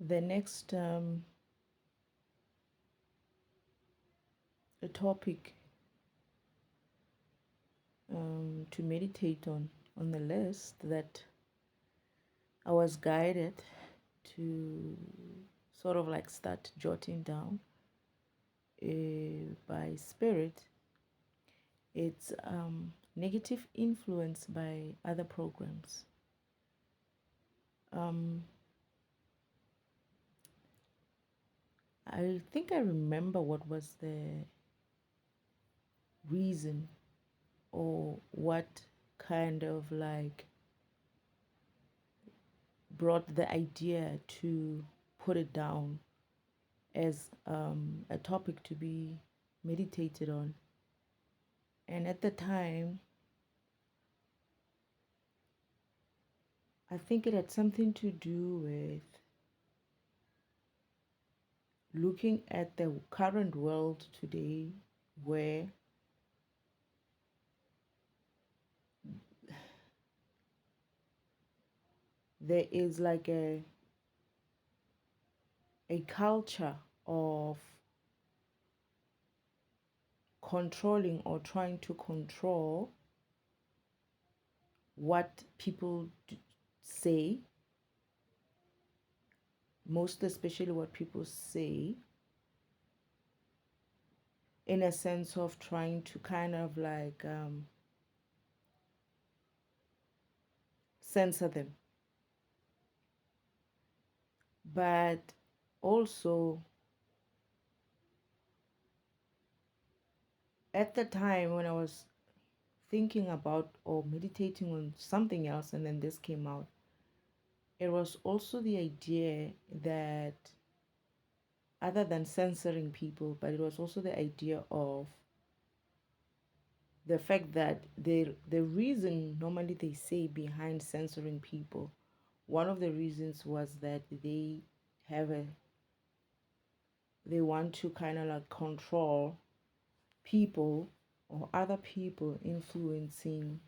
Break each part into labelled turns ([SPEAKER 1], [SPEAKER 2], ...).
[SPEAKER 1] The next topic to meditate on the list that I was guided to sort of like start jotting down by spirit. It's negative influence by other programs. Um, I think I remember what was the reason or what kind of like brought the idea to put it down as a topic to be meditated on. And at the time, I think it had something to do with looking at the current world today where there is like a culture of controlling or trying to control what people say, most especially what people say, in a sense of trying to kind of like censor them. But also, at the time when I was thinking about or meditating on something else, and then this came out, it was also the idea that other than censoring people, but it was also the idea of the fact that the reason normally they say behind censoring people, one of the reasons was that have a they want to kind of like control people or other people influencing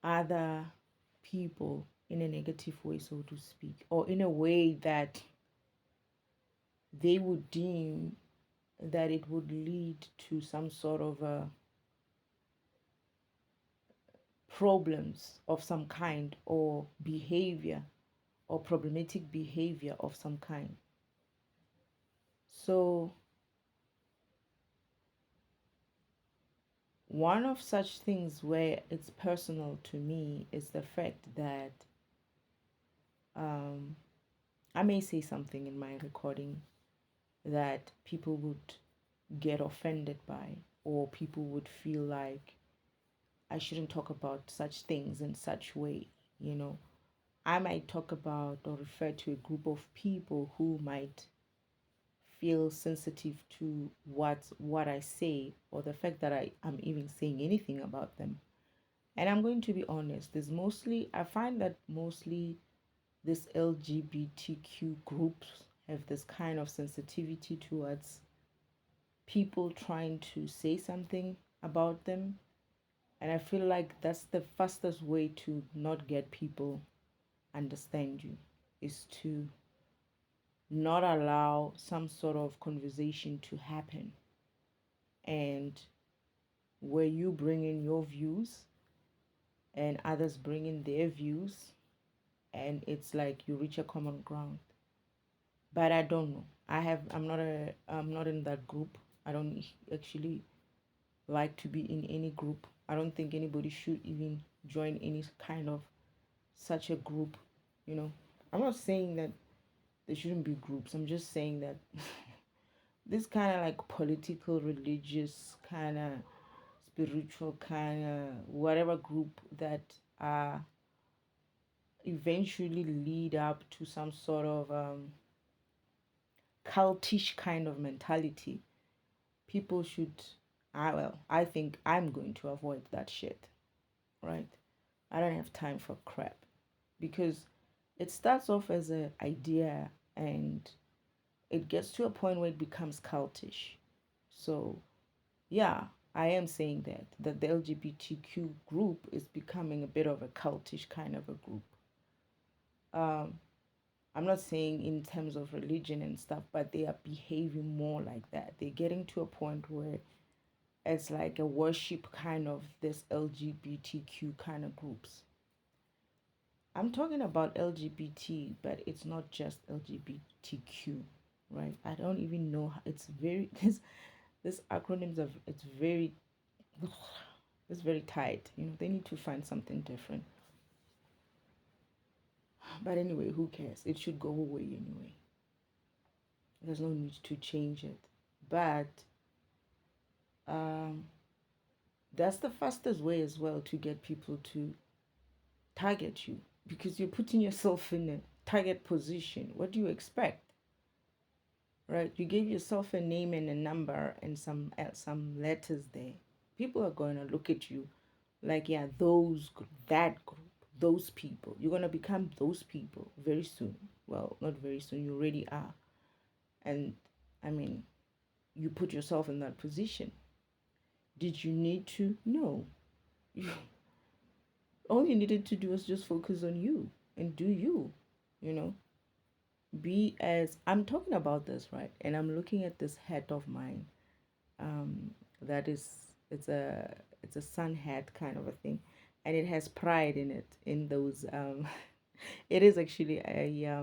[SPEAKER 1] other people in a negative way, so to speak, or in a way that they would deem that it would lead to some sort of problems of some kind or behavior or problematic behavior of some kind. So one of such things where it's personal to me is the fact that um, I may say something in my recording that people would get offended by, or people would feel like I shouldn't talk about such things in such way, you know. I might talk about or refer to a group of people who might feel sensitive to what I say or the fact that I'm even saying anything about them. And I'm going to be honest, I find that mostly this LGBTQ groups have this kind of sensitivity towards people trying to say something about them. And I feel like that's the fastest way to not get people understand you, is to not allow some sort of conversation to happen, and where you bring in your views and others bring in their views, and it's like you reach a common ground. But I don't know, I'm not in that group. I don't actually like to be in any group. I don't think anybody should even join any kind of such a group, you know. I'm not saying that there shouldn't be groups. I'm just saying that this kind of like political, religious, kind of spiritual, kind of whatever group that eventually lead up to some sort of cultish kind of mentality, people should, I think I'm going to avoid that shit, right? I don't have time for crap, because it starts off as an idea and it gets to a point where it becomes cultish. So, yeah, I am saying that the LGBTQ group is becoming a bit of a cultish kind of a group. Um, I'm not saying in terms of religion and stuff, but they are behaving more like that. They're getting to a point where it's like a worship kind of this LGBTQ kind of groups. I'm talking about LGBT, but it's not just LGBTQ, right? I don't even know how, it's very this acronyms of it's very it's very tight. They need to find something different. But anyway, who cares? It should go away anyway. There's no need to change it. But um, that's the fastest way as well to get people to target you, because you're putting yourself in a target position. What do you expect? Right? You gave yourself a name and a number and some letters there. People are going to look at you like, yeah, that group, those people. You're going to become those people very soon. Well, not very soon. You already are. And I mean, you put yourself in that position. Did you need to? No. All you needed to do was just focus on you and do you, you know. Be as I'm talking about this, right? And I'm looking at this hat of mine. That is it's a sun hat kind of a thing, and it has pride in it. In those it is actually a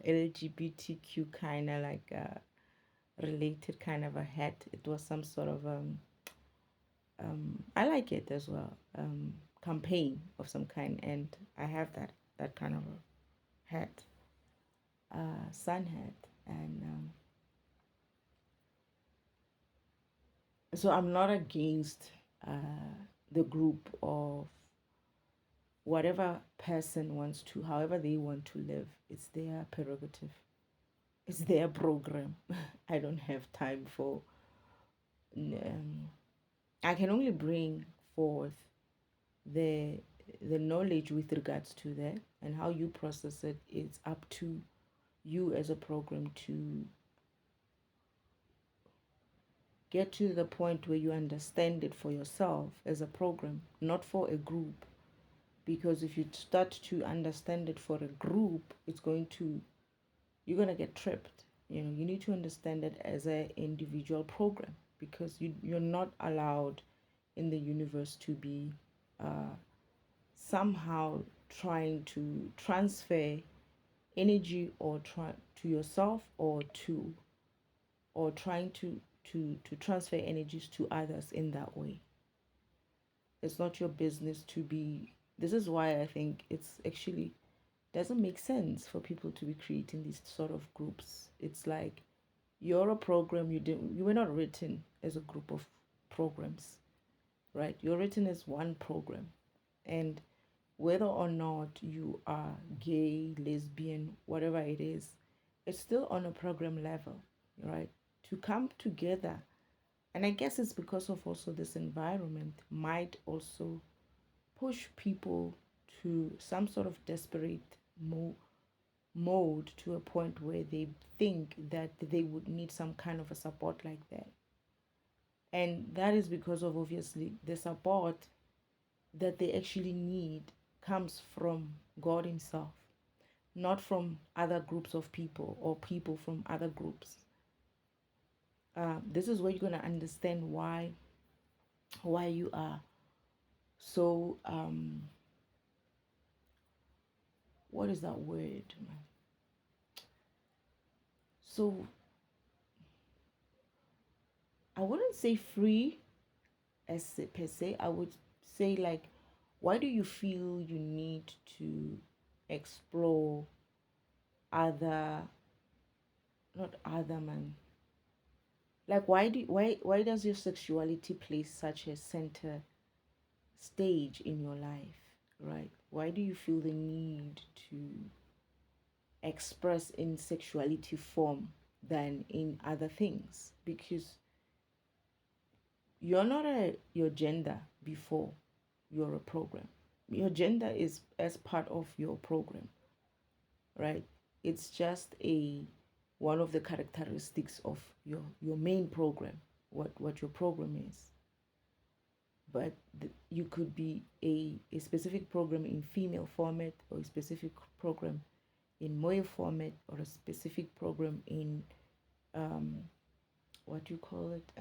[SPEAKER 1] LGBTQ kind of like related kind of a hat. It was some sort of I like it as well, campaign of some kind, and I have that kind of a hat, sun hat, and so I'm not against the group of whatever person wants to, however they want to live. It's their prerogative. It's their program. I don't have time for. I can only bring forth the the knowledge with regards to that, and how you process it. It's up to you as a program to get to the point where you understand it for yourself as a program, not for a group. Because if you start to understand it for a group, you're going to get tripped. You need to understand it as an individual program, because you're not allowed in the universe to be somehow trying to transfer energy or try to yourself, or trying to transfer energies to others in that way. It's not your business to be. This is why I think it's actually doesn't make sense for people to be creating these sort of groups. It's like you're a program. You were not written as a group of programs, right? You're written as one program, and whether or not you are gay, lesbian, whatever it is, it's still on a program level, right? To come together. And I guess it's because of also this environment might also push people to some sort of desperate mode, to a point where they think that they would need some kind of a support like that. And that is because of obviously the support that they actually need comes from God Himself, not from other groups of people or people from other groups. This is where you're going to understand why you are so what is that word, man? So I wouldn't say free as per se. I would say, like, why do you feel you need to explore other, not other man, like why does your sexuality play such a center stage in your life, right? Why do you feel the need to express in sexuality form than in other things? Because you're not your gender before you're a program. Your gender is as part of your program, right? It's just a one of the characteristics of your main program, what your program is. but you could be a specific program in female format, or a specific program in male format, or a specific program in um, what do you call it?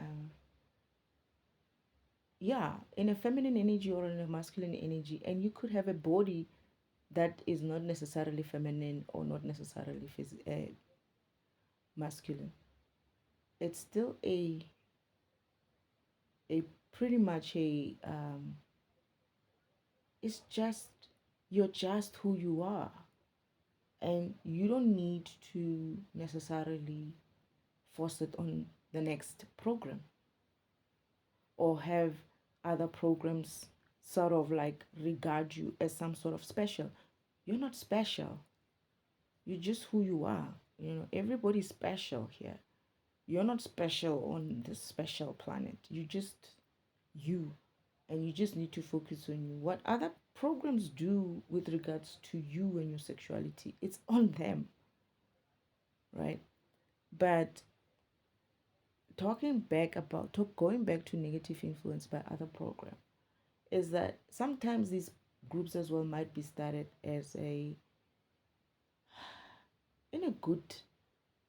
[SPEAKER 1] Yeah, in a feminine energy or in a masculine energy, and you could have a body that is not necessarily feminine or not necessarily masculine. It's still a pretty much it's just, you're just who you are, and you don't need to necessarily force it on the next program, or have other programs sort of like regard you as some sort of special. You're not special. You're just who you are. Everybody's special here. You're not special on this special planet. You just you, and you just need to focus on you. What other programs do with regards to you and your sexuality, it's on them, right? But going back to negative influence by other program, is that sometimes these groups as well might be started as in a good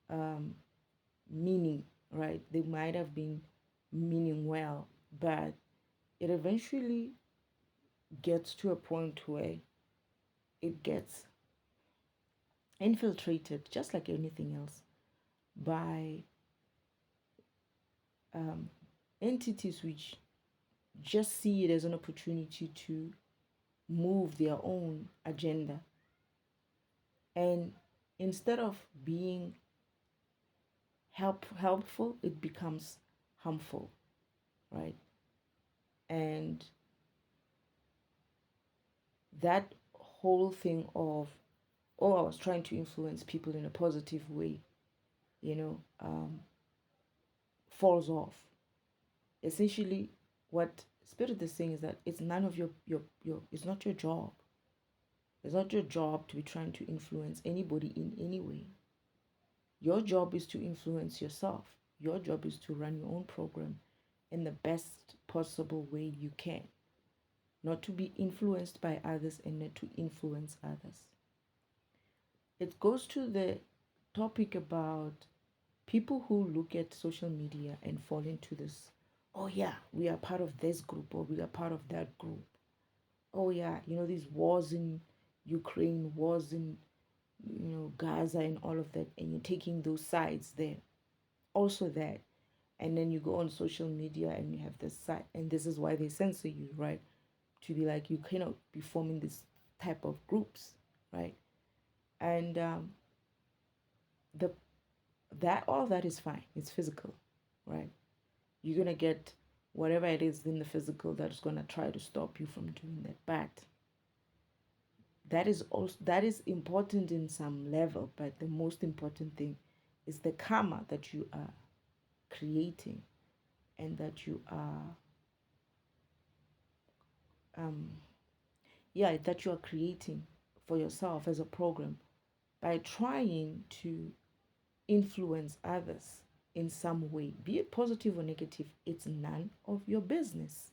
[SPEAKER 1] um, meaning, right? They might have been meaning well, but it eventually gets to a point where it gets infiltrated, just like anything else, by um, entities which just see it as an opportunity to move their own agenda. And instead of being helpful, it becomes harmful, right? And that whole thing of, oh, I was trying to influence people in a positive way, you know, falls off. Essentially, what spirit is saying is that it's none of your it's not your job. It's not your job to be trying to influence anybody in any way. Your job is to influence yourself. Your job is to run your own program in the best possible way you can, not to be influenced by others and not to influence others. It goes to the topic about people who look at social media and fall into this, oh yeah, we are part of this group or we are part of that group. Oh yeah, these wars in Ukraine, wars in Gaza and all of that, and you're taking those sides there. Also that. And then you go on social media and you have this side, and this is why they censor you, right? To be like, you cannot be forming this type of groups, right? And the that all that is fine. It's physical, right? You're gonna get whatever it is in the physical that is gonna try to stop you from doing that. But that is important in some level. But the most important thing is the karma that you are creating, and that you are that you are creating for yourself as a program by trying to influence others in some way, be it positive or negative. It's none of your business.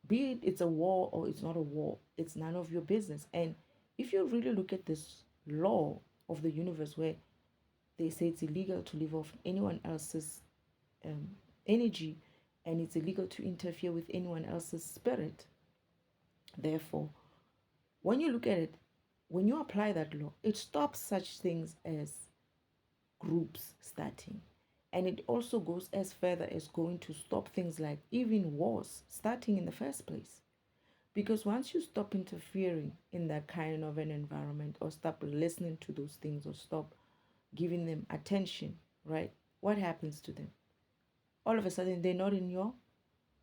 [SPEAKER 1] Be it it's a war or it's not a war, it's none of your business. And if you really look at this law of the universe, where they say it's illegal to live off anyone else's energy, and it's illegal to interfere with anyone else's spirit, therefore, when you look at it, when you apply that law, it stops such things as groups starting. And it also goes as further as going to stop things like even wars starting in the first place. Because once you stop interfering in that kind of an environment, or stop listening to those things, or stop giving them attention, right? What happens to them? All of a sudden, they're not in your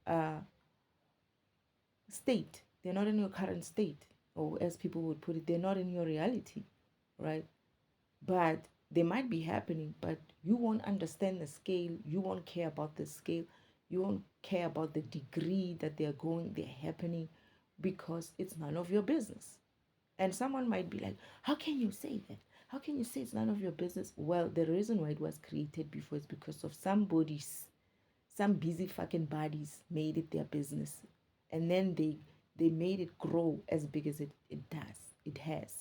[SPEAKER 1] uh, state. They're not in your current state. Or as people would put it, they're not in your reality, right? But they might be happening, but you won't understand the scale. You won't care about the scale. You won't care about the degree that they're happening, because it's none of your business. And someone might be like, how can you say that? How can you say it's none of your business? Well, the reason why it was created before is because of some busy fucking bodies made it their business, and then they made it grow as big as it has.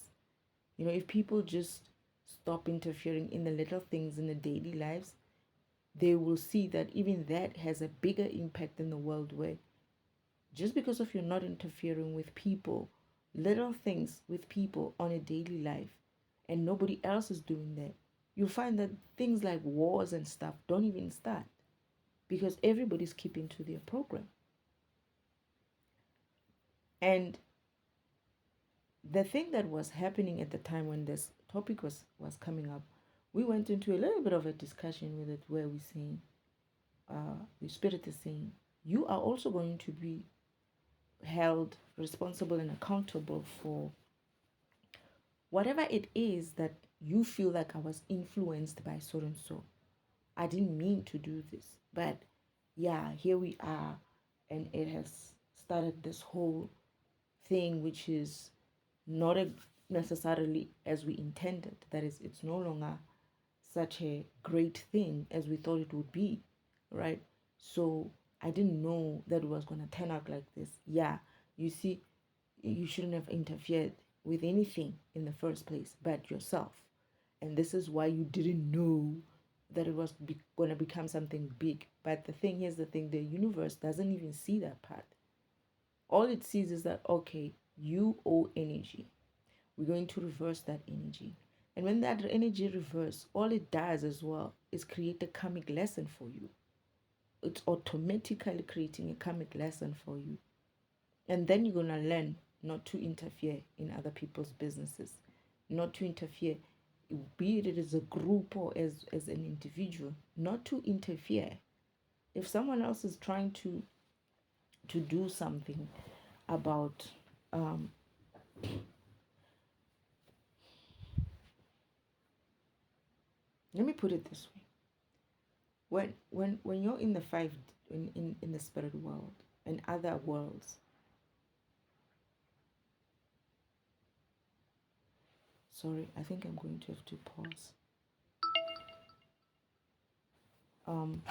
[SPEAKER 1] If people just stop interfering in the little things in the daily lives, they will see that even that has a bigger impact in the world, where just because of you not interfering with people, little things with people on a daily life, and nobody else is doing that, you'll find that things like wars and stuff don't even start because everybody's keeping to their program. And the thing that was happening at the time when this topic was coming up, we went into a little bit of a discussion with it, where we saying, the spirit is saying, you are also going to be held responsible and accountable for whatever it is that you feel like I was influenced by so and so. I didn't mean to do this, but yeah, here we are, and it has started this whole thing, which is not necessarily as we intended. That is, it's no longer such a great thing as we thought it would be, right? So I didn't know that it was going to turn out like this. Yeah, you see, you shouldn't have interfered with anything in the first place but yourself. And this is why you didn't know that it was going to become something big. But here's the thing, the universe doesn't even see that part. All it sees is that, okay, you owe energy. We're going to reverse that energy. And when that energy reverses, all it does as well is create a karmic lesson for you. It's automatically creating a karmic lesson for you. And then you're going to learn not to interfere in other people's businesses, not to interfere, be it as a group or as an individual, not to interfere. If someone else is trying to do something about let me put it this way. When you're in the in the spirit world and other worlds, sorry, I think I'm going to have to pause. I'm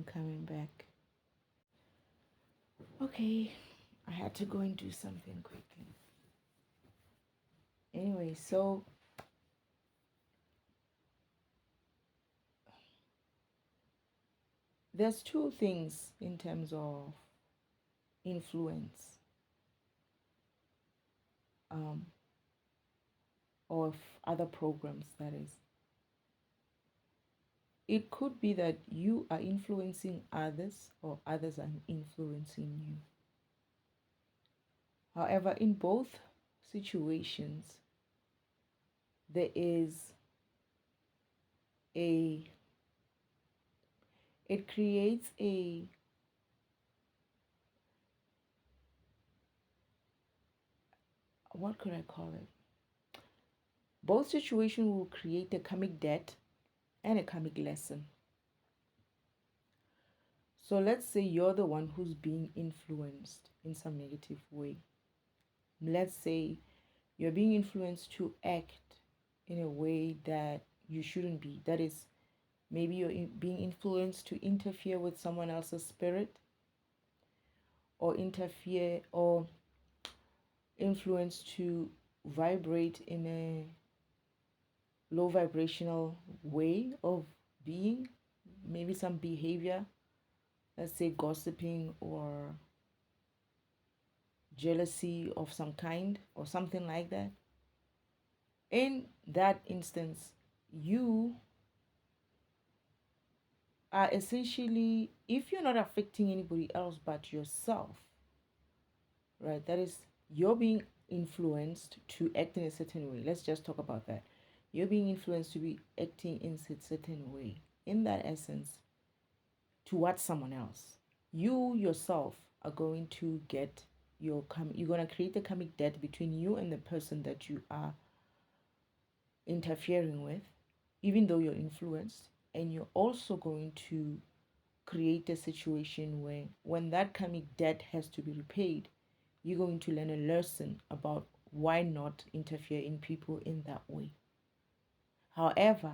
[SPEAKER 1] coming back. Okay, I had to go and do something quickly. Anyway, so there's two things in terms of influence of other programs, that is. It could be that you are influencing others or others are influencing you. However, in both situations, there is it creates what could I call it? Both situations will create a karmic debt and a karmic lesson. So let's say you're the one who's being influenced in some negative way. Let's say you're being influenced to act in a way that you shouldn't be. That is, maybe you're being influenced to interfere with someone else's spirit, or interfere or influence to vibrate in a low vibrational way of being, maybe some behavior, let's say gossiping or jealousy of some kind or something like that. In that instance, you are essentially, if you're not affecting anybody else but yourself, right, that is, you're being influenced to act in a certain way. Let's just talk about that. You're being influenced to be acting in a certain way, in that essence, towards someone else. You yourself are going to get you're going to create a karmic debt between you and the person that you are interfering with, even though you're influenced. And you're also going to create a situation where, when that karmic debt has to be repaid, you're going to learn a lesson about why not interfere in people in that way. However,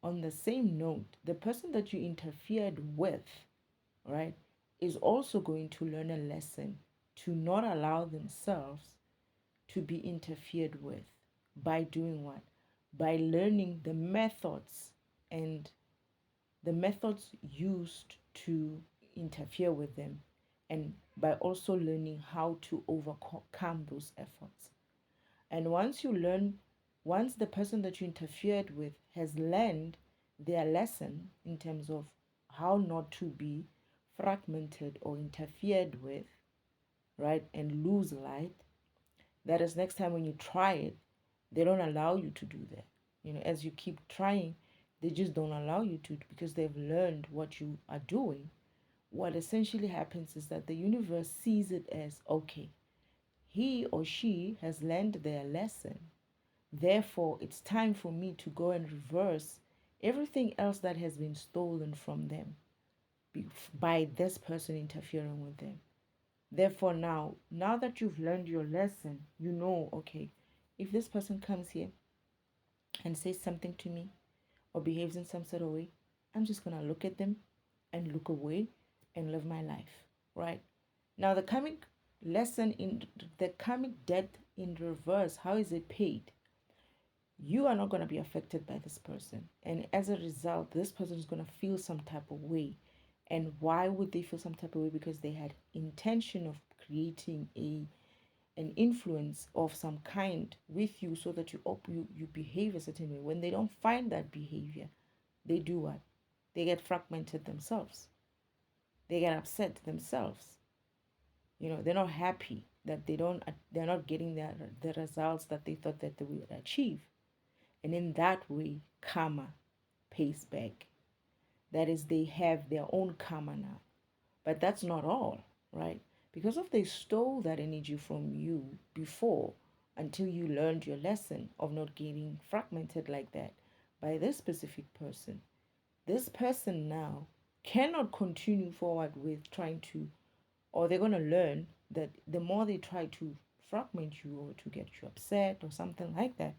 [SPEAKER 1] on the same note, the person that you interfered with, right, is also going to learn a lesson to not allow themselves to be interfered with by doing what? By learning the methods and the methods used to interfere with them, and by also learning how to overcome those efforts. And once the person that you interfered with has learned their lesson in terms of how not to be fragmented or interfered with, right, and lose light, that is next time when you try it, they don't allow you to do that. As you keep trying, they just don't allow you to, because they've learned what you are doing. What essentially happens is that the universe sees it as, okay, he or she has learned their lesson. Therefore, it's time for me to go and reverse everything else that has been stolen from them by this person interfering with them. Therefore, now that you've learned your lesson, okay, if this person comes here and says something to me or behaves in some sort of way, I'm just going to look at them and look away and live my life, right? Now, the karmic debt in reverse, how is it paid? You are not going to be affected by this person. And as a result, this person is going to feel some type of way. And why would they feel some type of way? Because they had intention of creating an influence of some kind with you, so that you behave a certain way. When they don't find that behavior, they do what? They get fragmented themselves. They get upset themselves. They're not happy that they're not getting the results that they thought that they would achieve. And in that way, karma pays back. That is, they have their own karma now. But that's not all, right? Because if they stole that energy from you before, until you learned your lesson of not getting fragmented like that by this specific person, this person now cannot continue forward with trying to, or they're going to learn that the more they try to fragment you or to get you upset or something like that,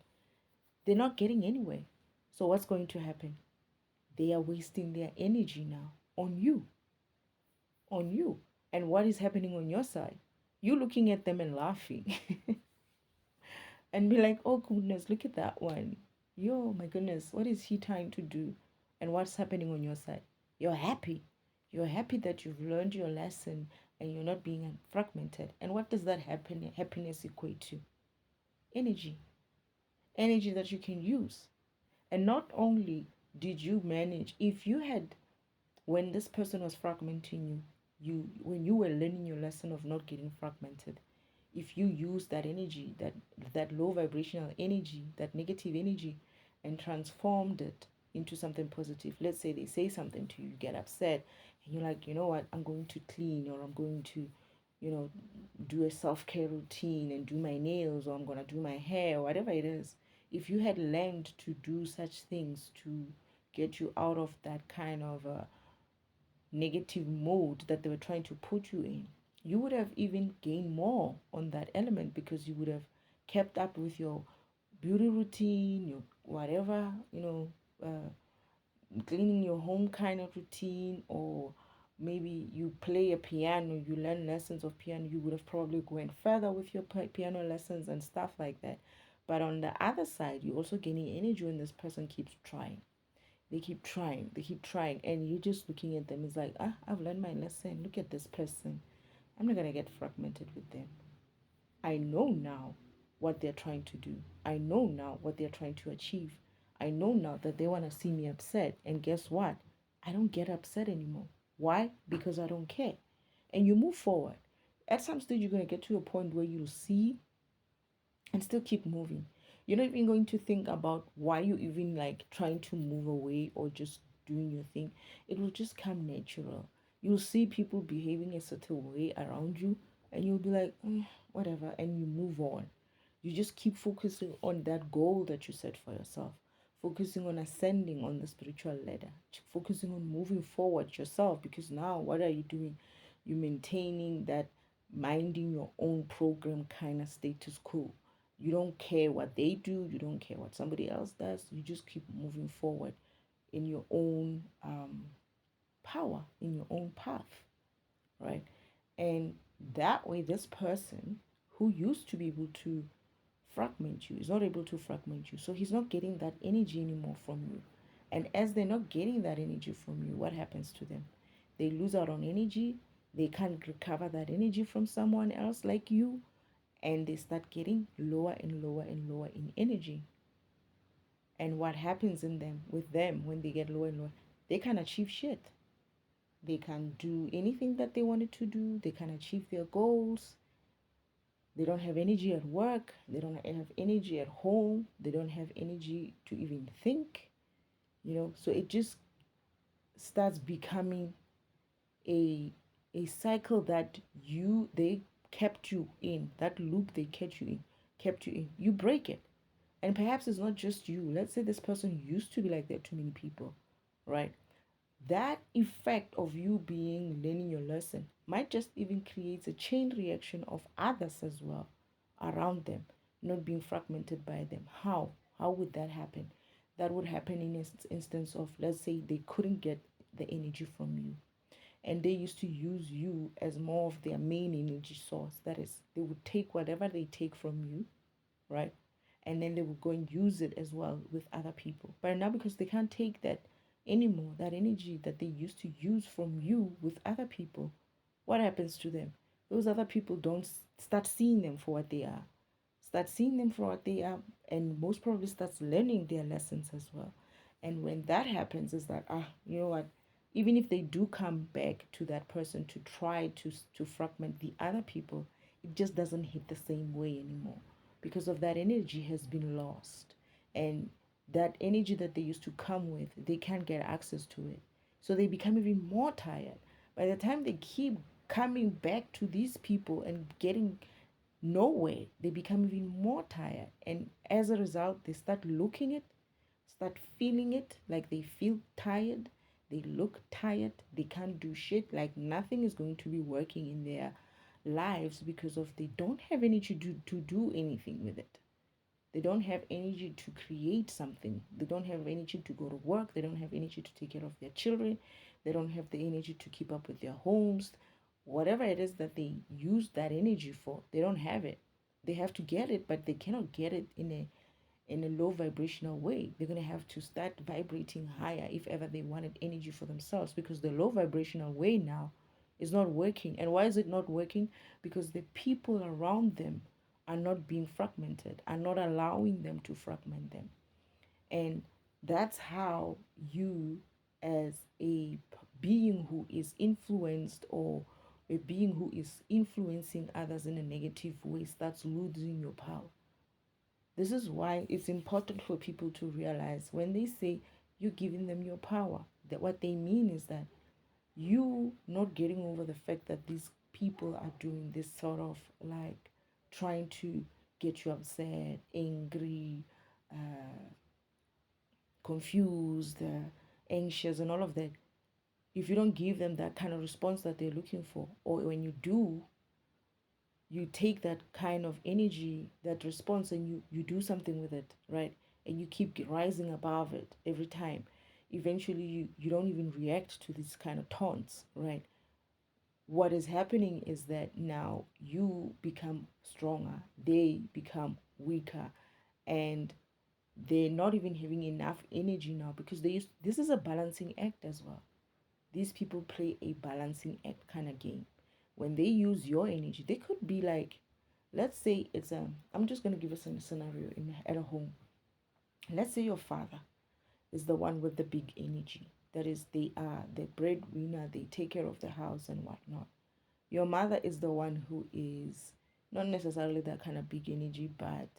[SPEAKER 1] they're not getting anywhere. So what's going to happen? They are wasting their energy now on you. On you. And what is happening on your side? You looking at them and laughing and be like, oh goodness, look at that one. Yo, my goodness, what is he trying to do? And what's happening on your side? You're happy. You're happy that you've learned your lesson and you're not being fragmented. And what does that happiness equate to? Energy. Energy that you can use. And not only did you manage, if you had, when this person was fragmenting when you were learning your lesson of not getting fragmented, if you use that energy, that low vibrational energy, that negative energy, and transformed it into something positive. Let's say they say something to you, you get upset, and you're like, you know what, I'm going to clean, or I'm going to, do a self-care routine and do my nails, or I'm going to do my hair, or whatever it is. If you had learned to do such things to get you out of that kind of negative mode that they were trying to put you in, you would have even gained more on that element, because you would have kept up with your beauty routine, your whatever, cleaning your home kind of routine, or maybe you play a piano, you learn lessons of piano, you would have probably gone further with your piano lessons and stuff like that. But on the other side, you're also gaining energy when this person keeps trying. They keep trying, and you're just looking at them. It's like, I've learned my lesson. Look at this person. I'm not going to get fragmented with them. I know now what they're trying to do. I know now what they're trying to achieve. I know now that they want to see me upset. And guess what? I don't get upset anymore. Why? Because I don't care. And you move forward. At some stage, you're going to get to a point where you'll see and still keep moving. You're not even going to think about why you even like trying to move away or just doing your thing. It will just come natural. You'll see people behaving a certain way around you, and you'll be like, whatever, and you move on. You just keep focusing on that goal that you set for yourself, focusing on ascending on the spiritual ladder, focusing on moving forward yourself, because now what are you doing? You're maintaining that minding your own program kind of status quo. You don't care what they do, you don't care what somebody else does, you just keep moving forward in your own power, in your own path, right? And that way, this person who used to be able to fragment you is not able to fragment you. So he's not getting that energy anymore from you. And as they're not getting that energy from you, what happens to them? They lose out on energy. They can't recover that energy from someone else like you. And they start getting lower and lower and lower in energy. And what happens in them with them when they get lower and lower? They can't achieve shit. They can do anything that they wanted to do. They can achieve their goals. They don't have energy at work. They don't have energy at home. They don't have energy to even think, So it just starts becoming a a cycle that they kept you in, that loop they kept you in. You break it. And perhaps it's not just you. Let's say this person used to be like that to many people, right? That effect of you being learning your lesson might just even create a chain reaction of others as well around them, not being fragmented by them. How would that happen? That would happen in instance of, let's say, they couldn't get the energy from you, and they used to use you as more of their main energy source. That is, they would take whatever they take from you, right? And then they would go and use it as well with other people. But now, because they can't take that anymore, that energy that they used to use from you with other people, what happens to them? Those other people don't start seeing them for what they are. Start seeing them for what they are, and most probably starts learning their lessons as well. And when that happens, is that, you know what? Even if they do come back to that person to try to fragment the other people, it just doesn't hit the same way anymore, because of that energy has been lost. And that energy that they used to come with, they can't get access to it. So they become even more tired. By the time they keep coming back to these people and getting nowhere, they become even more tired. And as a result, they start looking it, start feeling it, like they feel tired. They look tired. They can't do shit. Like nothing is going to be working in their lives because of they don't have energy to do anything with it. They don't have energy to create something. They don't have energy to go to work. They don't have energy to take care of their children. They don't have the energy to keep up with their homes. Whatever it is that they use that energy for, they don't have it. They have to get it, but they cannot get it in a low vibrational way. They're going to have to start vibrating higher if ever they wanted energy for themselves, because the low vibrational way now is not working. And why is it not working? Because the people around them are not being fragmented, are not allowing them to fragment them. And that's how you, as a being who is influenced, or a being who is influencing others in a negative way, starts losing your power. This is why it's important for people to realize when they say you're giving them your power, that what they mean is that you not getting over the fact that these people are doing this sort of like trying to get you upset, angry, confused, anxious, and all of that. If you don't give them that kind of response that they're looking for, or when you do, you take that kind of energy, that response, and you do something with it, right? And you keep rising above it every time. Eventually, you don't even react to these kind of taunts, right? What is happening is that now you become stronger, they become weaker, and they're not even having enough energy now, because this is a balancing act as well. These people play a balancing act kind of game. When they use your energy, they could be like, let's say it's I'm just going to give us a scenario at a home. Let's say your father is the one with the big energy. That is, they are the breadwinner, they take care of the house and whatnot. Your mother is the one who is not necessarily that kind of big energy, but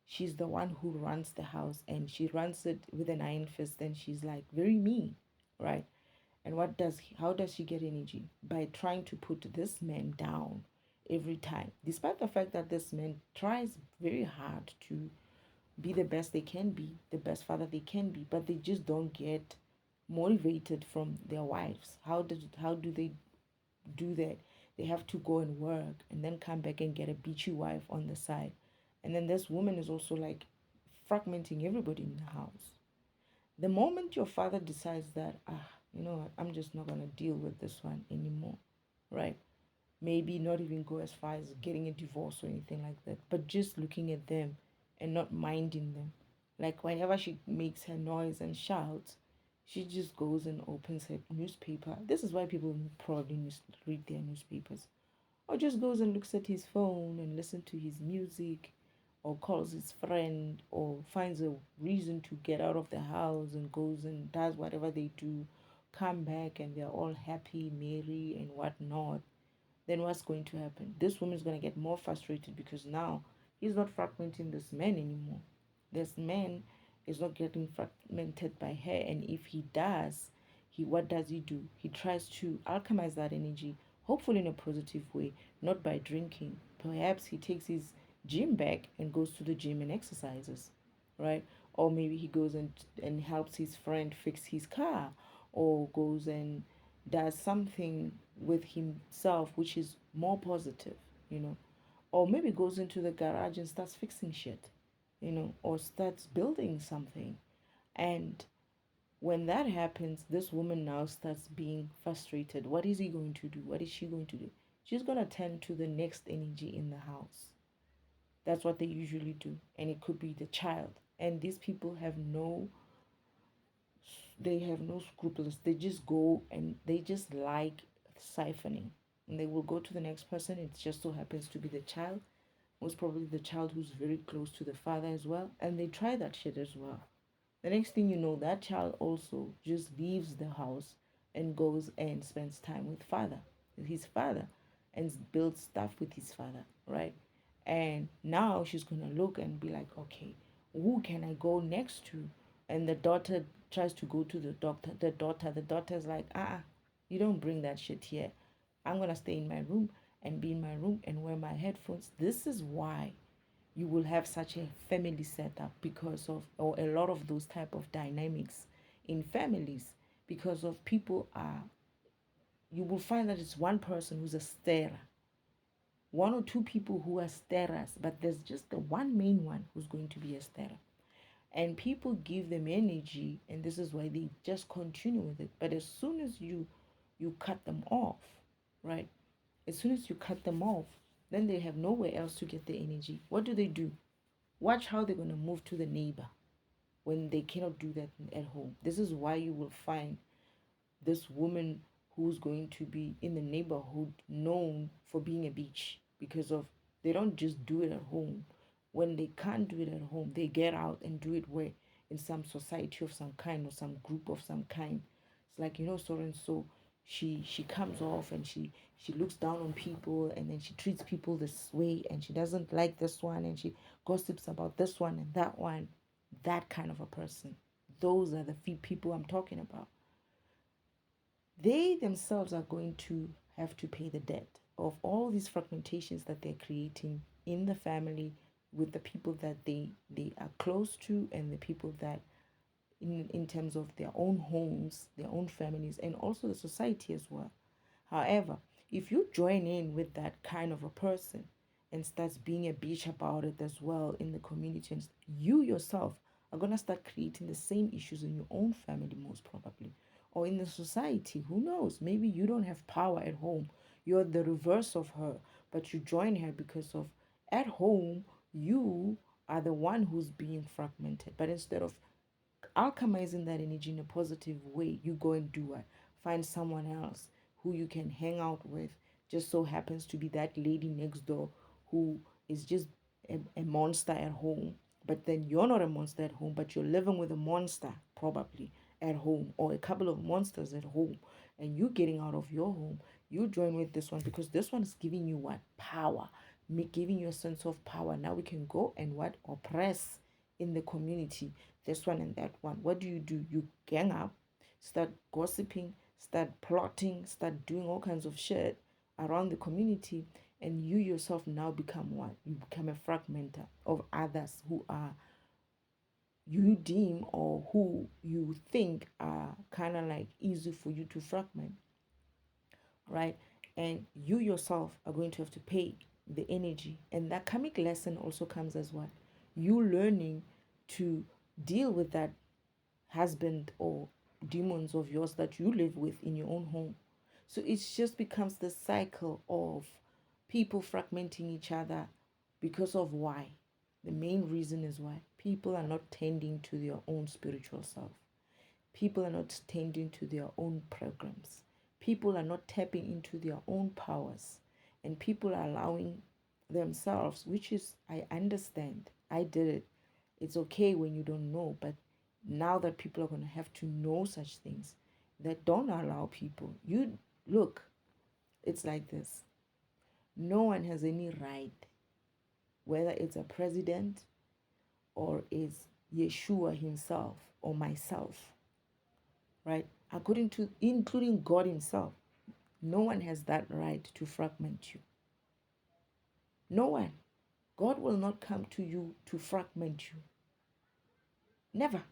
[SPEAKER 1] she's the one who runs the house, and she runs it with an iron fist, and she's like very mean, right? And how does she get energy? By trying to put this man down every time, despite the fact that this man tries very hard to be the best they can be, the best father they can be, but they just don't get motivated from their wives. How do they do that? They have to go and work and then come back and get a bitchy wife on the side. And then this woman is also like fragmenting everybody in the house. The moment your father decides that, you know what, I'm just not going to deal with this one anymore, right? Maybe not even go as far as getting a divorce or anything like that, but just looking at them and not minding them. Like whenever she makes her noise and shouts, she just goes and opens her newspaper. This is why people probably read their newspapers, or just goes and looks at his phone and listens to his music, or calls his friend, or finds a reason to get out of the house and goes and does whatever they do, come back and they're all happy, merry, and whatnot. Then what's going to happen? This woman is going to get more frustrated because now he's not fragmenting this man anymore. This man is not getting fragmented by her, and if he does, what does he do? He tries to alchemize that energy, hopefully in a positive way, not by drinking. Perhaps he takes his gym bag and goes to the gym and exercises, right? Or maybe he goes and helps his friend fix his car, or goes and does something with himself which is more positive, you know, or maybe goes into the garage and starts fixing shit, you know, or starts building something. And when that happens, this woman now starts being frustrated. What is he going to do? What is she going to do? She's going to tend to the next energy in the house. That's what they usually do. And it could be the child. And these people have no scruples. They just go and they just like siphoning. And they will go to the next person. It just so happens to be the child, most probably the child who's very close to the father as well. And they try that shit as well. The next thing you know, that child also just leaves the house and goes and spends time with his father, and builds stuff with his father, right? And now she's gonna look and be like, okay, who can I go next to? And the daughter tries to go to the doctor. The daughter's like, you don't bring that shit here. I'm gonna stay in my room and be in my room and wear my headphones. This is why you will have such a family setup, because of, or a lot of those type of dynamics in families, because of people are, you will find that it's one person who's a starer, one or two people who are starers, but there's just the one main one who's going to be a starer. And people give them energy, and this is why they just continue with it. But as soon as you cut them off, right, as soon as you cut them off, then they have nowhere else to get the energy. What do? Watch how they're going to move to the neighbor when they cannot do that at home. This is why you will find this woman who's going to be in the neighborhood known for being a bitch, because of, they don't just do it at home. When they can't do it at home, they get out and do it where, in some society of some kind or some group of some kind. It's like, you know, so and so, she comes off and she looks down on people, and then she treats people this way, and she doesn't like this one, and she gossips about this one and that one. That kind of a person, those are the people I'm talking about. They themselves are going to have to pay the debt of all these fragmentations that they're creating in the family, with the people that they are close to, and the people that, in terms of their own homes, their own families, and also the society as well. However, if you join in with that kind of a person and starts being a bitch about it as well in the community, and you yourself are going to start creating the same issues in your own family, most probably, or in the society. Who knows? Maybe you don't have power at home. You're the reverse of her, but you join her because of, at home, you are the one who's being fragmented. But instead of alchemizing that energy in a positive way, you go and do what? Find someone else who you can hang out with. Just so happens to be that lady next door who is just a monster at home. But then you're not a monster at home, but you're living with a monster probably at home, or a couple of monsters at home, and you getting out of your home. You join with this one because this one is giving you what? Power. Giving you a sense of power. Now we can go and what? Oppress in the community, this one and that one. What do? You gang up, start gossiping, start plotting, start doing all kinds of shit around the community, and you yourself now become what? You become a fragmenter of others who are, you deem, or who you think are kind of like easy for you to fragment, right? And you yourself are going to have to pay the energy. And that karmic lesson also comes as what? You learning to deal with that husband or demons of yours that you live with in your own home. So it just becomes the cycle of people fragmenting each other because of why. The main reason is why people are not tending to their own spiritual self. People are not tending to their own programs. People are not tapping into their own powers. And people are allowing themselves, which is, I understand, I did it. It's okay when you don't know, but now that people are going to have to know such things that don't allow people. You look, it's like this. No one has any right, whether it's a president or is Yeshua himself or myself, right? According to, including God himself, no one has that right to fragment you. No one. God will not come to you to fragment you. Never.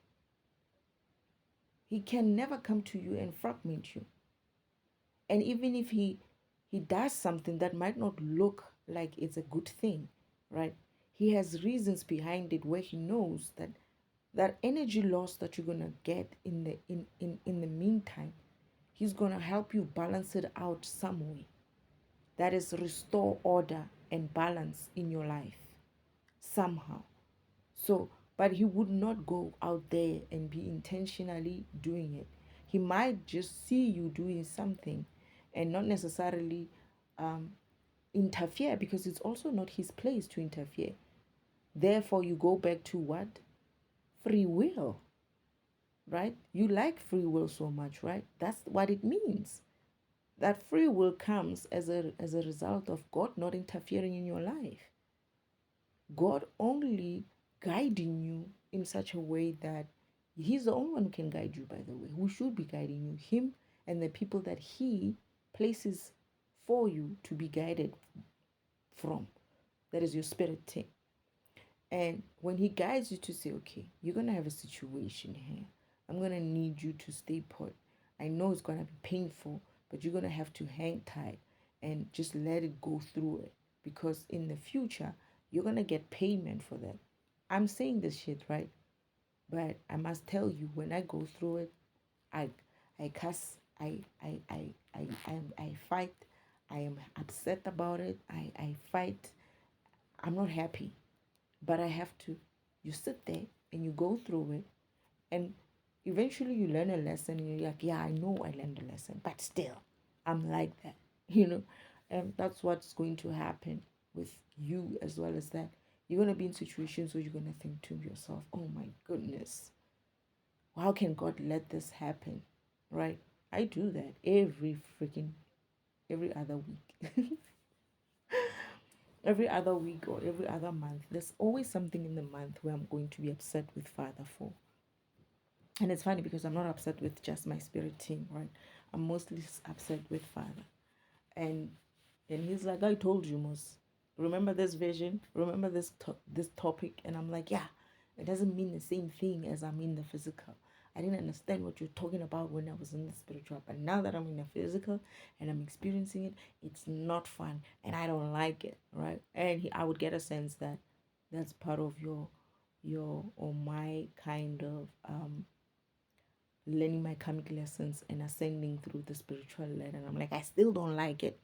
[SPEAKER 1] He can never come to you and fragment you. And even if he does something that might not look like it's a good thing, right? He has reasons behind it where he knows that that energy loss that you're gonna get in the meantime, he's gonna help you balance it out some way. That is, restore order and balance in your life somehow. So, but he would not go out there and be intentionally doing it. He might just see you doing something and not necessarily interfere, because it's also not his place to interfere. Therefore, you go back to what? Free will, right? You like free will so much, right? That's what it means. That free will comes as a result of God not interfering in your life. God only guiding you in such a way that he's the only one who can guide you, by the way, who should be guiding you, him and the people that he places for you to be guided from. That is your spirit team. And when he guides you to say, okay, you're going to have a situation here. I'm going to need you to stay put. I know it's going to be painful, but you're going to have to hang tight and just let it go through it. Because in the future, you're going to get payment for that. I'm saying this shit, right? But I must tell you, when I go through it, I cuss, I fight, I am upset about it, I fight, I'm not happy. But I have to, you sit there and you go through it, and eventually you learn a lesson and you're like, yeah, I know I learned a lesson, but still, I'm like that, and that's what's going to happen with you as well as that. You're going to be in situations where you're going to think to yourself, oh my goodness, how can God let this happen, right? I do that every other week. Every other week or every other month, there's always something in the month where I'm going to be upset with Father for. And it's funny because I'm not upset with just my spirit team, right? I'm mostly upset with Father. And he's like, I told you, Mos. Remember this vision? Remember this topic? And I'm like, yeah, it doesn't mean the same thing as I'm in the physical. I didn't understand what you're talking about when I was in the spiritual. But now that I'm in the physical and I'm experiencing it, it's not fun and I don't like it, right? And I would get a sense that that's part of your or my kind of learning my karmic lessons and ascending through the spiritual ladder. And I'm like, I still don't like it.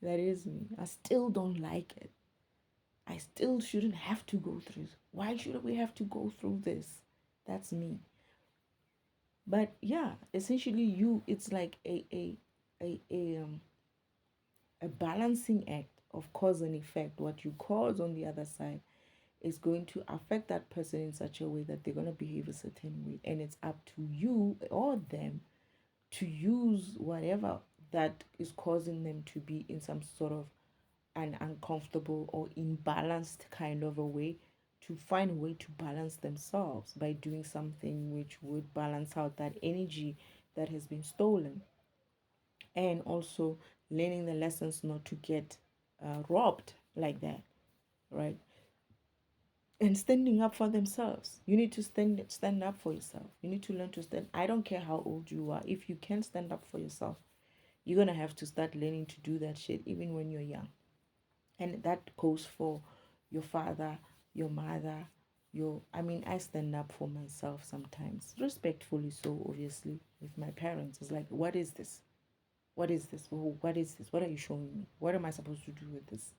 [SPEAKER 1] That is me. I still don't like it. I still shouldn't have to go through. Why should we have to go through this? That's me. But yeah, essentially it's like a balancing act of cause and effect. What you cause on the other side is going to affect that person in such a way that they're going to behave a certain way, and it's up to you or them to use whatever that is causing them to be in some sort of an uncomfortable or imbalanced kind of a way, to find a way to balance themselves by doing something which would balance out that energy that has been stolen, and also learning the lessons not to get robbed like that, right? And standing up for themselves. You need to stand up for yourself. You need to learn to stand. I don't care how old you are. If you can stand up for yourself, You're gonna have to start learning to do that shit even when you're young. And that goes for your father, your mother, your I mean, I stand up for myself sometimes, respectfully so, obviously, with my parents. It's like, what is this? What is this? What is this? What are you showing me? What am I supposed to do with this?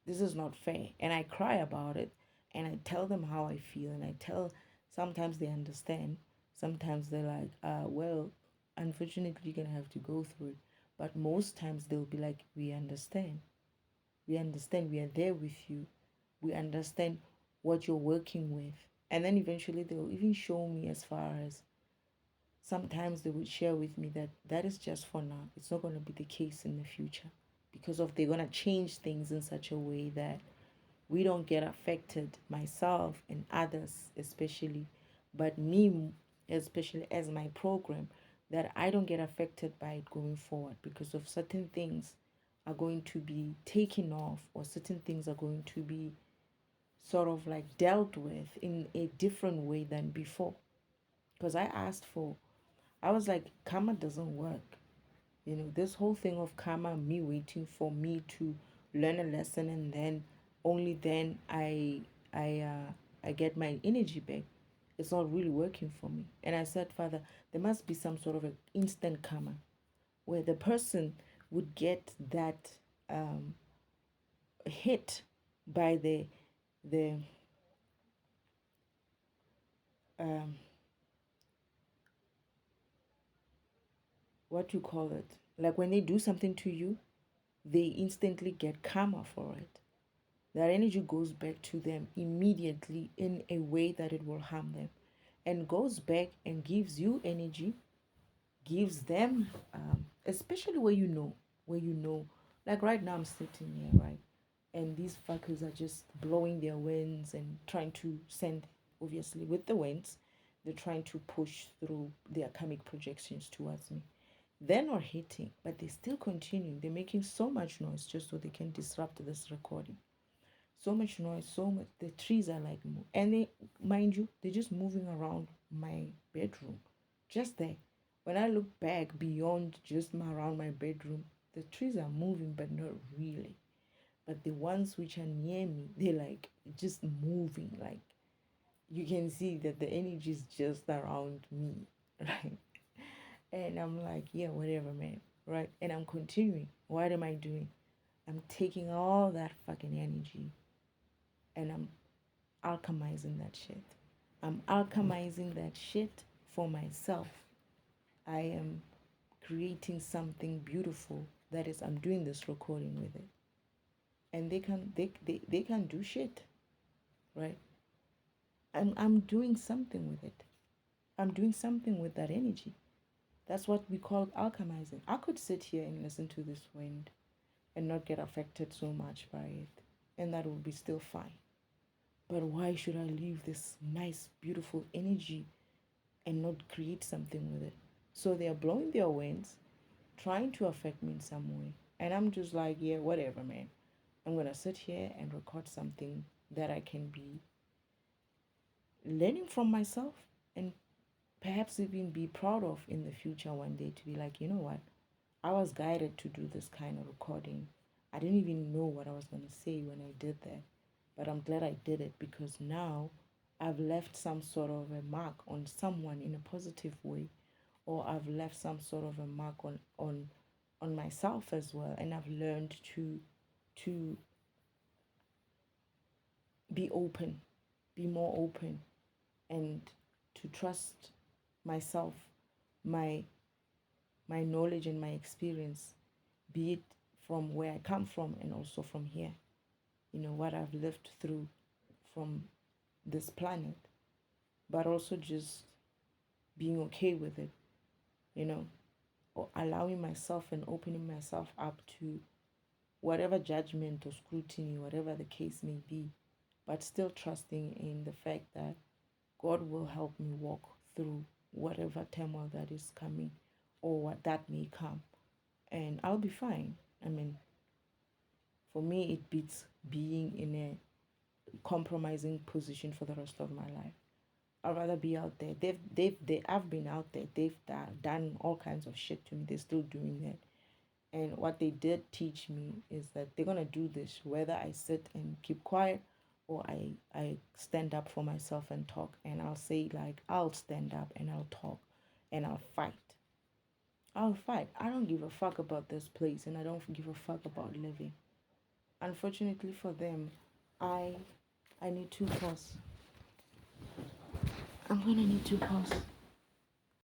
[SPEAKER 1] This is not fair. And I cry about it, and I tell them how I feel, and I tell, sometimes they understand, sometimes they're like, well, unfortunately you're gonna have to go through it. But most times they'll be like, we understand. We understand, we are there with you. We understand what you're working with. And then eventually they'll even show me, as far as sometimes they would share with me that that is just for now. It's not going to be the case in the future, because of they're going to change things in such a way that we don't get affected, myself and others especially, but me especially as my program, that I don't get affected by it going forward, because of certain things are going to be taken off, or certain things are going to be sort of like dealt with in a different way than before. Because I was like, karma doesn't work. This whole thing of karma, me waiting for me to learn a lesson, and then only then I get my energy back. It's not really working for me. And I said, Father, there must be some sort of an instant karma where the person would get that hit by the um what you call it, like when they do something to you, they instantly get karma for it. That energy goes back to them immediately in a way that it will harm them, and goes back and gives you energy, gives them, especially where like right now I'm sitting here, right? And these fuckers are just blowing their winds and trying to send, obviously, with the winds, they're trying to push through their karmic projections towards me. They're not hitting, but they're still continuing. They're making so much noise just so they can disrupt this recording. So much noise, so much. The trees are like, and they, mind you, they're just moving around my bedroom, just there. When I look back beyond just around my bedroom, the trees are moving, but not really. But the ones which are near me, they're like just moving. Like you can see that the energy is just around me, right? And I'm like, yeah, whatever, man, right? And I'm continuing. What am I doing? I'm taking all that fucking energy and I'm alchemizing that shit. I'm alchemizing that shit for myself. I am creating something beautiful. That is, I'm doing this recording with it. And they can do shit, right? I'm doing something with it. I'm doing something with that energy. That's what we call alchemizing. I could sit here and listen to this wind and not get affected so much by it, and that would be still fine. But why should I leave this nice, beautiful energy and not create something with it? So they are blowing their winds, trying to affect me in some way. And I'm just like, yeah, whatever, man. I'm going to sit here and record something that I can be learning from myself, and perhaps even be proud of in the future one day, to be like, you know what? I was guided to do this kind of recording. I didn't even know what I was going to say when I did that. But I'm glad I did it, because now I've left some sort of a mark on someone in a positive way, or I've left some sort of a mark on myself as well, and I've learned to be open, be more open, and to trust myself, my my knowledge and my experience, be it from where I come from and also from here. What I've lived through from this planet, but also just being okay with it, you know, or allowing myself and opening myself up to whatever judgment or scrutiny, whatever the case may be, but still trusting in the fact that God will help me walk through whatever turmoil that is coming, or what that may come, and I'll be fine. I mean, for me, it beats being in a compromising position for the rest of my life. I'd rather be out there. I've been out there. They've done all kinds of shit to me. They're still doing that. And what they did teach me is that they're gonna do this whether I sit and keep quiet or I stand up for myself and talk. And I'll say like I'll stand up and I'll talk and I'll fight. I'll fight. I don't give a fuck about this place and I don't give a fuck about living. Unfortunately for them, I need to pause. I'm gonna need to pause.